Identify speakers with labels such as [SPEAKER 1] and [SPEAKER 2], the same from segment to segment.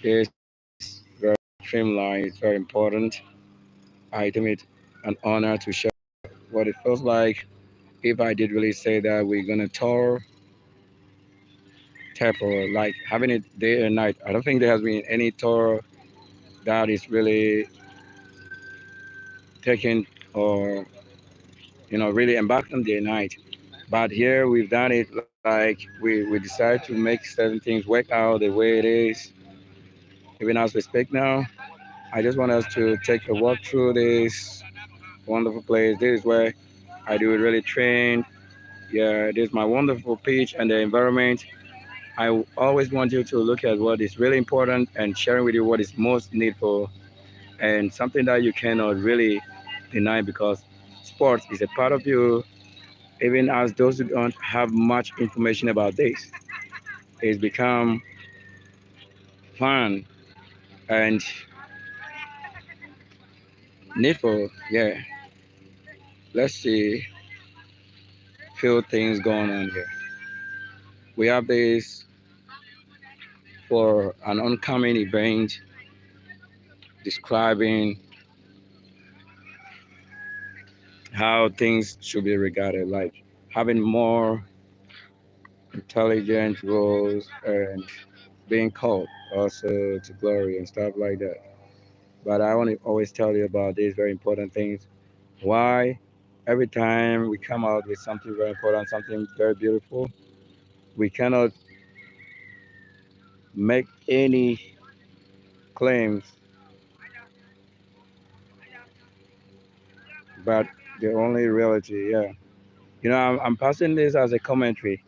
[SPEAKER 1] It's very streamlined. It's very important. I deem it an honor to share what it feels like. If I did really say that we're gonna tour Temple, like having it day and night, I don't think there has been any tour that is really taken or really embarked on day and night. But here we've done it like we decide to make certain things work out the way it is. Even as we speak now, I just want us to take a walk through this wonderful place. This is where I do really train. Yeah, this is my wonderful pitch and the environment. Always want you to look at what is really important and sharing with you what is most needful and something that you cannot really deny because sports is a part of you, even as those who don't have much information about this. It's become fun and needful. Yeah, let's see, few things going on here. We have this for an oncoming event describing how things should be regarded, like having more intelligent roles and being called also to glory and stuff like that. But I want to always tell you about these very important things. Why? Every time we come out with something very important, something very beautiful, we cannot make any claims, but the only reality, yeah. I'm passing this as a commentary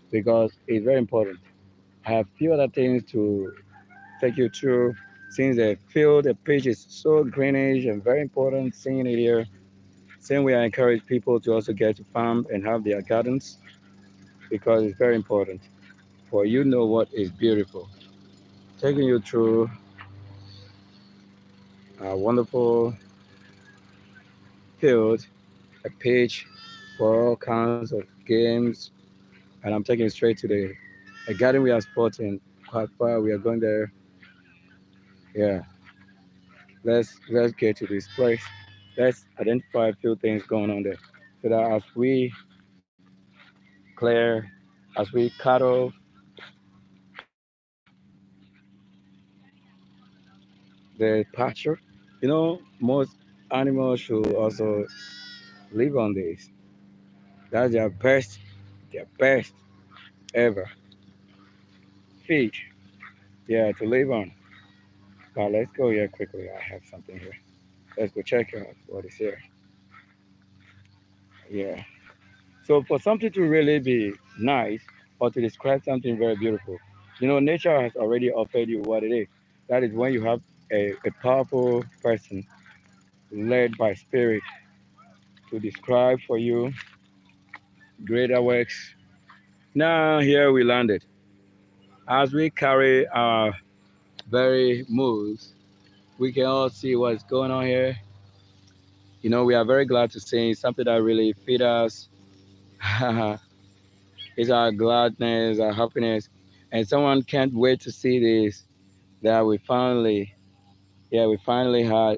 [SPEAKER 1] because it's very important. I have few other things to take you through since the field, the pitch is so greenish and very important seeing it here. Same way I encourage people to also get to farm and have their gardens because it's very important for you know what is beautiful. Taking you through a wonderful field, a pitch for all kinds of games, and I'm taking you straight to the a garden we are sporting quite far. We are going there. Yeah, let's get to this place. Let's identify a few things going on there, so that as we clear, as we cut off the pasture, most animals should also live on this. That's their best ever feed. Yeah, to live on. But let's go here quickly. I have something here. Let's go check out what is here. Yeah. So for something to really be nice or to describe something very beautiful, nature has already offered you what it is. That is when you have a powerful person led by spirit to describe for you greater works. Now here we landed. As we carry our very moves, we can all see what's going on here. We are very glad to see something that really feed us. It's our gladness, our happiness, and someone can't wait to see this. That we finally had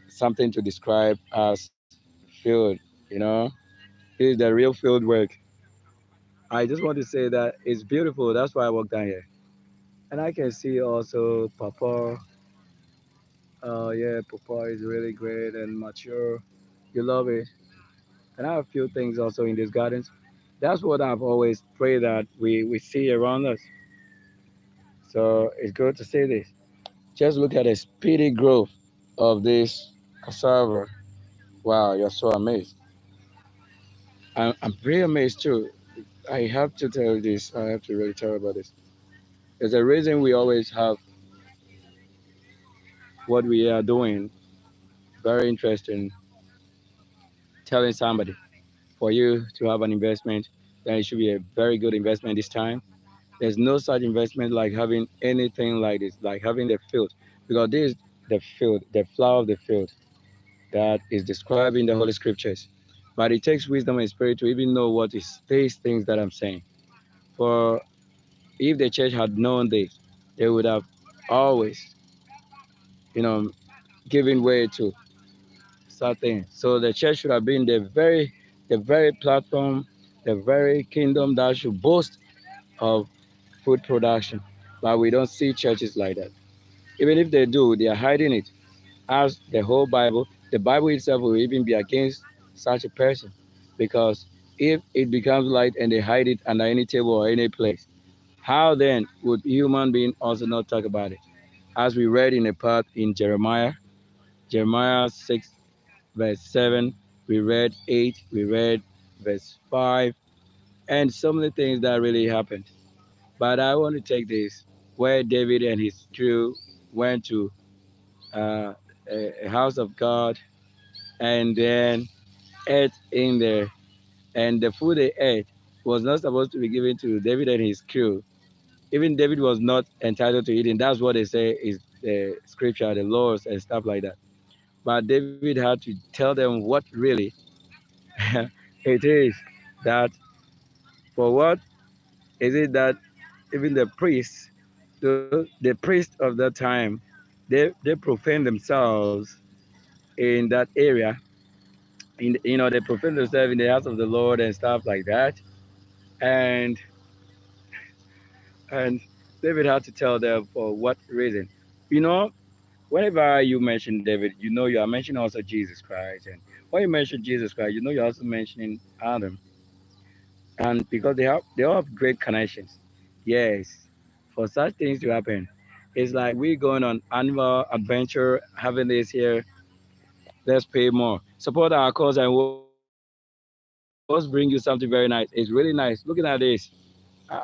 [SPEAKER 1] something to describe as field. You know, this is the real field work. I just want to say that it's beautiful. That's why I walk down here, and I can see also Papa. Oh yeah, Papa is really great and mature. You love it. And I have a few things also in these gardens. That's what I've always prayed that we see around us. So it's good to see this. Just look at the speedy growth of this cassava. Wow, you're so amazed. I'm pretty amazed too. I have to tell this. I have to really tell about this. There's a reason we always have what we are doing. Very interesting. Telling somebody for you to have an investment, then it should be a very good investment this time. There's no such investment like having anything like this, like having the field, because this is the field, the flower of the field that is described in the Holy Scriptures. But it takes wisdom and spirit to even know what is these things that I'm saying. For if the church had known this, they would have always, you know, giving way to certain. So the church should have been the very platform, the very kingdom that should boast of food production. But we don't see churches like that. Even if they do, they are hiding it. As the Bible itself will even be against such a person. Because if it becomes light and they hide it under any table or any place, how then would human being also not talk about it? As we read in a part in Jeremiah 6, verse 7, we read 8, we read verse 5, and so many things that really happened. But I want to take this where David and his crew went to uh, a house of God and then ate in there. And the food they ate was not supposed to be given to David and his crew. Even David was not entitled to eating. That's what they say is the scripture, the laws and stuff like that. But David had to tell them what really it is that for what is it that even the priests, the priests of that time, they profane themselves in that area. They profane themselves in the house of the Lord and stuff like that. And and David had to tell them for what reason. You know, whenever you mention David, you know you are mentioning also Jesus Christ. And when you mention Jesus Christ, you know you're also mentioning Adam. And because they all have great connections. Yes. For such things to happen. It's like we going on animal adventure, having this here, let's pay more. Support our cause and we'll bring you something very nice. It's really nice. Looking at this,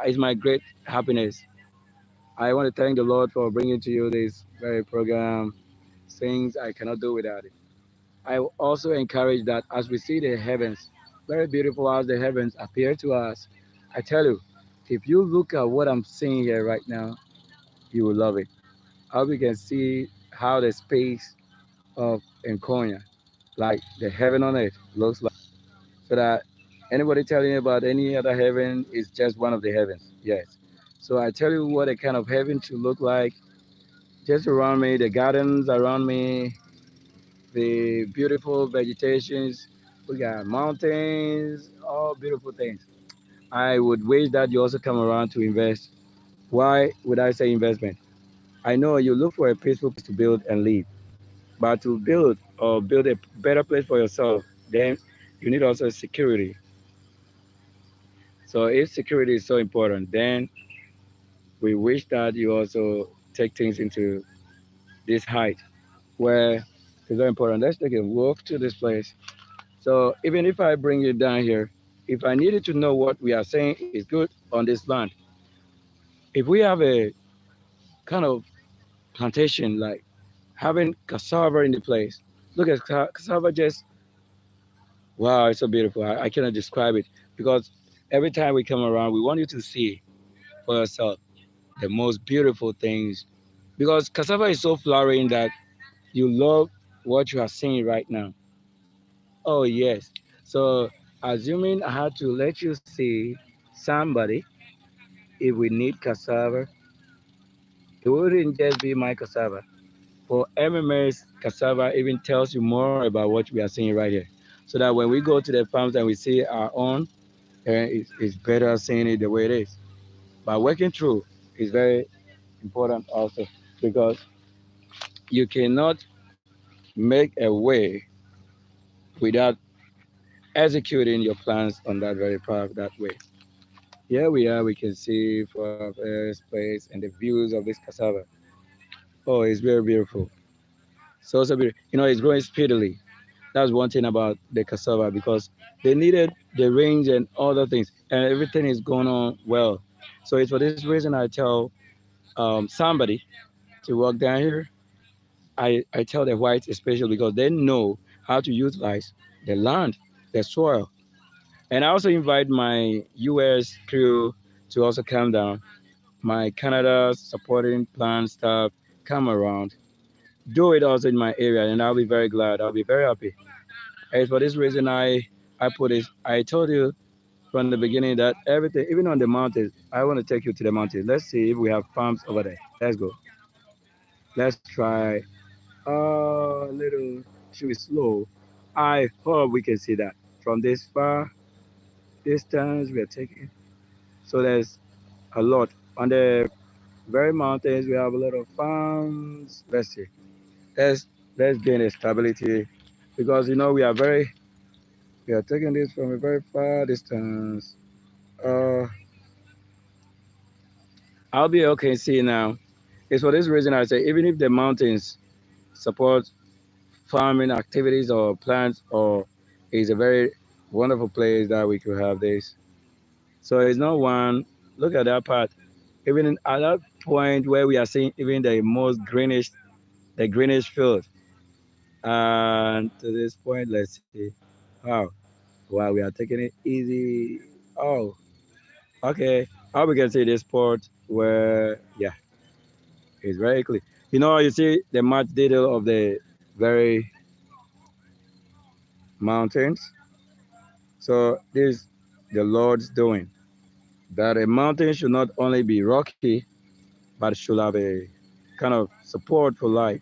[SPEAKER 1] it's my great happiness. I want to thank the Lord for bringing to you this very program. Things I cannot do without it. I also encourage that as we see the heavens, very beautiful as the heavens appear to us, I tell you, if you look at what I'm seeing here right now, you will love it. How we can see how the space of Enconia, like the heaven on earth, looks like. So that anybody telling you about any other heaven is just one of the heavens. Yes. So I tell you what a kind of heaven to look like just around me, the gardens around me, the beautiful vegetations. We got mountains, all beautiful things. I would wish that you also come around to invest. Why would I say investment? I know you look for a peaceful place to build and live, but to build or build a better place for yourself, then you need also security. So if security is so important, then we wish that you also take things into this height where it's very important. Let's take a walk to this place. So even if I bring you down here, if I needed to know what we are saying is good on this land, if we have a kind of plantation like having cassava in the place, look at cassava just wow, it's so beautiful. I cannot describe it because every time we come around, we want you to see for yourself the most beautiful things because cassava is so flowering that you love what you are seeing right now. Oh yes. So assuming I had to let you see somebody, if we need cassava, it wouldn't just be my cassava. For MMS, cassava even tells you more about what we are seeing right here. So that when we go to the farms and we see our own, it's better seeing it the way it is. But working through is very important also because you cannot make a way without executing your plans on that very path that way. Here we are, we can see for our first place and the views of this cassava. Oh, it's very beautiful. So beautiful. It's growing speedily. That's one thing about the cassava because they needed the range and other things, and everything is going on well. So it's for this reason I tell somebody to walk down here. I tell the whites especially because they know how to utilize the land, the soil. And I also invite my US crew to also come down. My Canada supporting plan staff come around. Do it also in my area and I'll be very glad. I'll be very happy. And for this reason I put it I told you from the beginning that everything, even on the mountains, I want to take you to the mountains. Let's see if we have farms over there. Let's go. Let's try a little, should be slow. I hope we can see that from this far distance we are taking. So there's a lot. On the very mountains, we have a lot of farms. Let's see. Let's let's gain a stability because we are taking this from a very far distance. Uh, I'll be okay. See now. It's for this reason I say even if the mountains support farming activities or plants or is a very wonderful place that we could have this. So it's not one. Look at that part. At that point where we are seeing even the greenish field. And to this point, let's see. Wow, wow, we are taking it easy. Oh, okay. How we can see this part where, yeah, it's very clear. You see the much detail of the very mountains. So this the Lord's doing. That a mountain should not only be rocky, but should have a kind of support for life.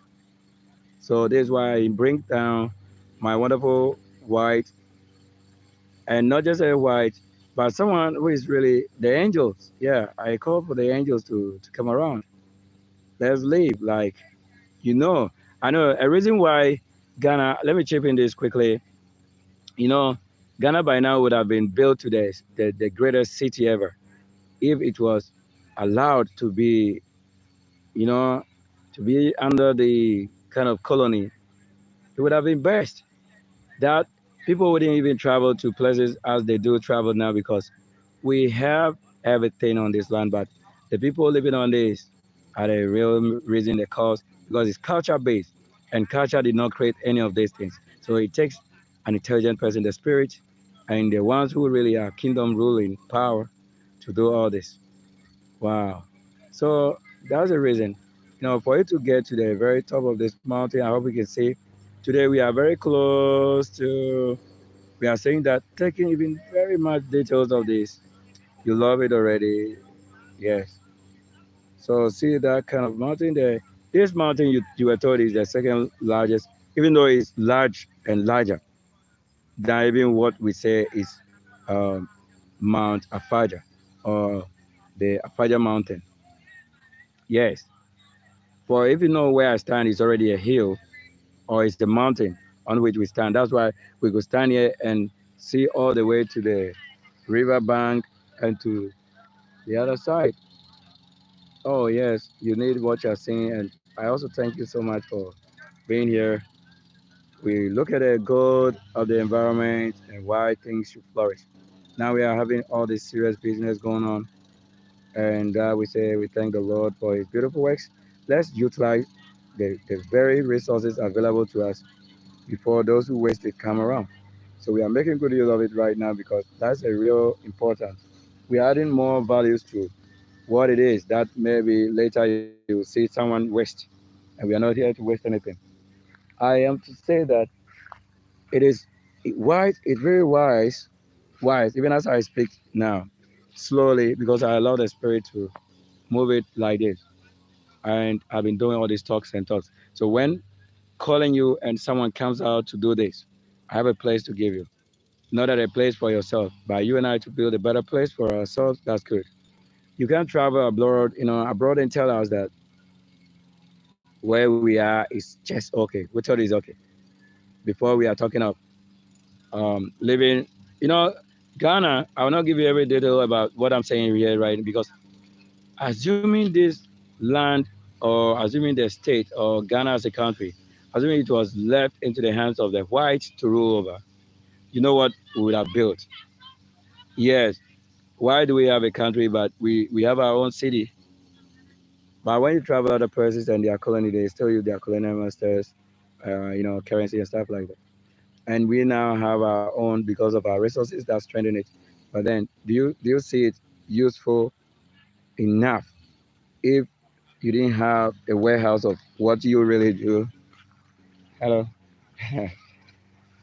[SPEAKER 1] So this is why I bring down my wonderful white, and not just a white, but someone who is really the angels. Yeah, I call for the angels to come around. Let's live like you know. I know a reason why Ghana. Let me chip in this quickly. You know, Ghana by now would have been built to the greatest city ever if it was allowed to be, you know, to be under the kind of colony. It would have been best that people wouldn't even travel to places as they do travel now because we have everything on this land, but the people living on this are the real reason the cause because it's culture based and culture did not create any of these things. So it takes an intelligent person, the spirit, and the ones who really are kingdom ruling power to do all this. Wow. So that's the reason. For you to get to the very top of this mountain, I hope we can see today we are very close to we are saying that taking even very much details of this. You love it already. Yes. So see that kind of mountain there. This mountain you were told is the second largest, even though it's large and larger than even what we say is um, Mount Afaja or the Afaja Mountain. Yes. For if you know where I stand, it's already a hill or it's the mountain on which we stand. That's why we could stand here and see all the way to the river bank and to the other side. Oh, yes, you need what you're seeing. And I also thank you so much for being here. We look at the good of the environment and why things should flourish. Now we are having all this serious business going on. And we say we thank the Lord for his beautiful works. Let's utilize the very resources available to us before those who waste it come around. So we are making good use of it right now because that's a real importance. We are adding more values to what it is that maybe later you will see someone waste, and we are not here to waste anything. I am to say that it is wise, it's very wise, even as I speak now, slowly, because I allow the Spirit to move it like this. And I've been doing all these talks and talks. So when calling you and someone comes out to do this, I have a place to give you. Not at a place for yourself, but you and I to build a better place for ourselves. That's good. You can't travel abroad and tell us that where we are is just okay. We thought it's okay before we are talking of living. You know, Ghana. I will not give you every detail about what I'm saying here, right? Because assuming this land or assuming the state or Ghana as a country, assuming it was left into the hands of the whites to rule over, you know what we would have built? Yes. Why do we have a country, but we have our own city? But when you travel other places and they are colony, they still use their colonial masters, currency and stuff like that. And we now have our own because of our resources that strengthen it. But then, do you see it useful enough if you didn't have a warehouse of what you really do? Hello,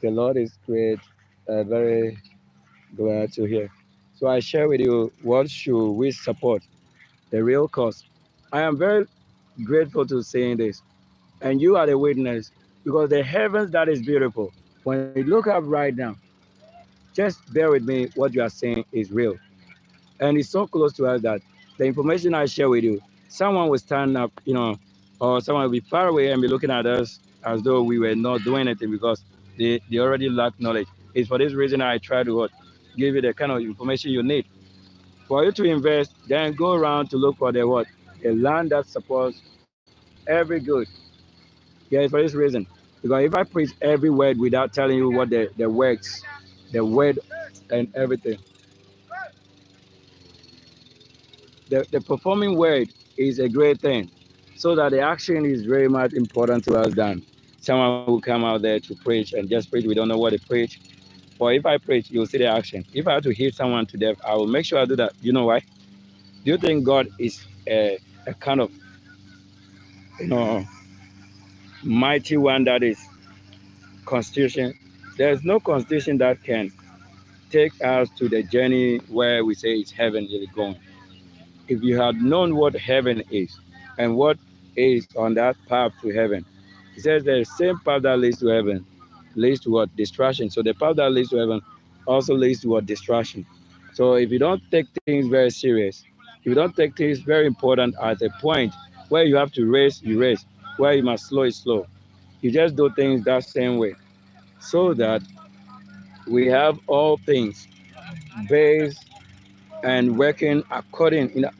[SPEAKER 1] the Lord is great. Very glad to hear. So I share with you what should we support the real cause. I am very grateful to seeing this. And you are the witness because the heavens that is beautiful. When you look up right now, just bear with me, what you are saying is real. And it's so close to us that the information I share with you, someone will stand up, or someone will be far away and be looking at us as though we were not doing anything because they already lack knowledge. It's for this reason I try to what, give you the kind of information you need. For you to invest, then go around to look for the what? The land that supports every good. Yeah, it's for this reason. Because if I preach every word without telling you what the words, the word and everything, the performing word is a great thing. So that the action is very much important to us than someone who come out there to preach and just preach. We don't know what they preach. Or if I preach, you'll see the action. If I have to hit someone to death, I will make sure I do that. You know why? Do you think God is a kind of you know mighty one that is constitution? There's no constitution that can take us to the journey where we say it's heaven really going. If you had known what heaven is and what is on that path to heaven, it says the same path that leads to heaven leads to what? Destruction. So the path that leads to heaven also leads to what? Destruction. So if you don't take things very serious, if you don't take things very important at a point where you have to race, you race. Where you must slow, is slow. You just do things that same way so that we have all things based and working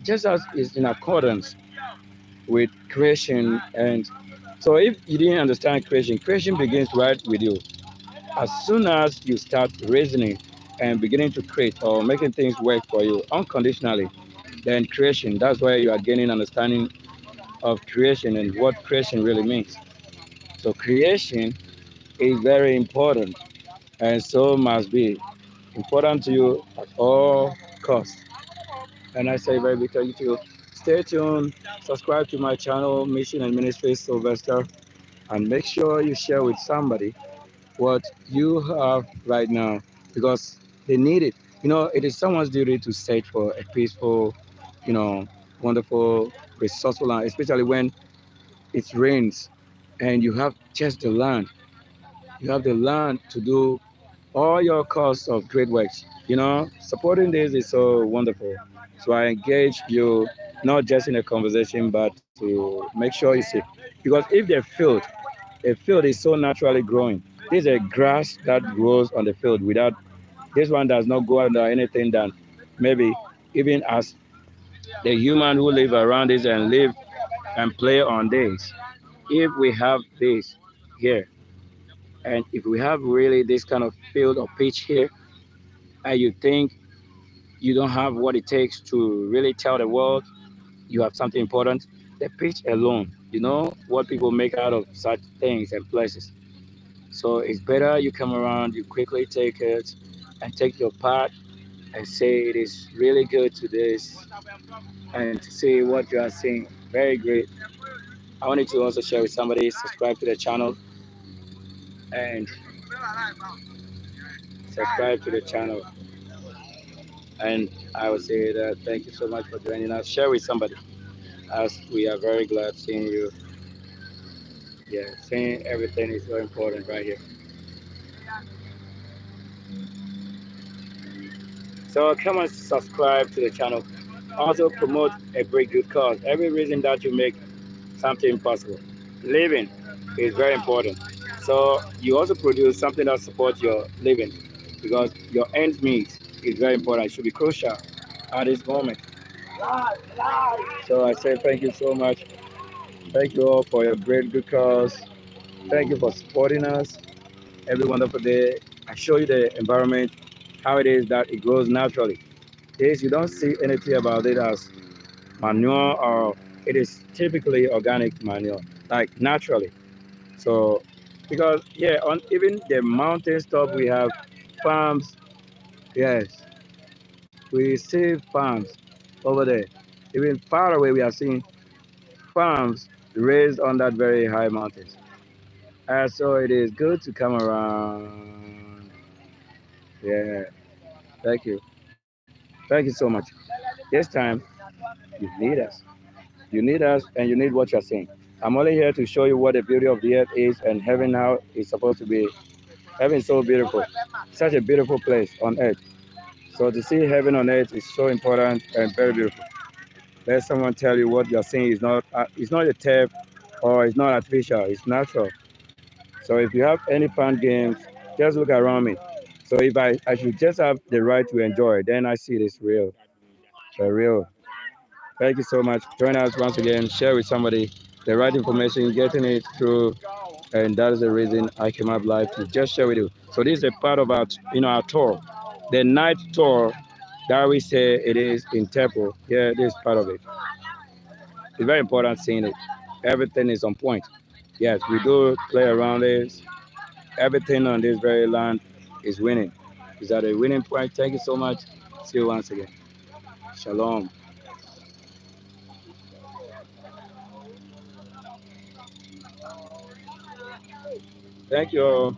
[SPEAKER 1] just as is in accordance with creation. And so if you didn't understand creation, creation begins right with you. As soon as you start reasoning and beginning to create or making things work for you unconditionally, then creation, that's where you are gaining understanding of creation and what creation really means. So creation is very important and so must be important to you at all costs. And I say very big thank you to you. Stay tuned, subscribe to my channel, Mission and Ministry Sylvester, and make sure you share with somebody what you have right now because they need it. It is someone's duty to search for a peaceful, you know, wonderful, resourceful land, especially when it rains and you have just the land. You have the land to do all your cause of great works. Supporting this is so wonderful. So I engage you not just in a conversation, but to make sure you see. Because if a field is so naturally growing, there's a grass that grows on the field without this one does not go under anything than maybe even as the human who live around this and live and play on this. If we have this here, and if we have really this kind of field or pitch here, and you think you don't have what it takes to really tell the world you have something important, the pitch alone, what people make out of such things and places. So it's better you come around, you quickly take it and take your part and say it is really good to this and to see what you are seeing. Very great. I wanted to also share with somebody, subscribe to the channel and subscribe to the channel. And I would say that thank you so much for joining us. Share with somebody as we are very glad seeing you. Yeah, seeing everything is very important right here. So come and subscribe to the channel. Also promote a very good cause. Every reason that you make something possible. Living is very important. So you also produce something that supports your living because your ends meet is very important. It should be crucial at this moment. So I say thank you so much. Thank you all for your great good cause. Thank you for supporting us every wonderful day. I show you the environment, how it is that it grows naturally. This you don't see anything about it as manure or it is typically organic manure, like naturally. So because yeah, on even the mountain top we have farms. Yes, we see farms over there. Even far away we are seeing farms raised on that very high mountains. So it is good to come around. Yeah, thank you. Thank you so much. This time you need us. You need us and you need what you're seeing. I'm only here to show you what the beauty of the earth is and heaven how it's supposed to be. Heaven is so beautiful. Such a beautiful place on earth. So to see heaven on earth is so important and very beautiful. Let someone tell you what you're seeing is it's not a tape or it's not artificial, it's natural. So if you have any fun games, just look around me. So if I should just have the right to enjoy, then I see this real, for real. Thank you so much. Join us once again. Share with somebody the right information, getting it through, and that is the reason I came up live to just share with you. So this is a part of our, our tour, the night tour that we say it is in Temple. Yeah, this is part of it. It's very important seeing it. Everything is on point. Yes, we do play around this. Everything on this very land is winning. Is at a winning point. Thank you so much. See you once again. Shalom. Thank you.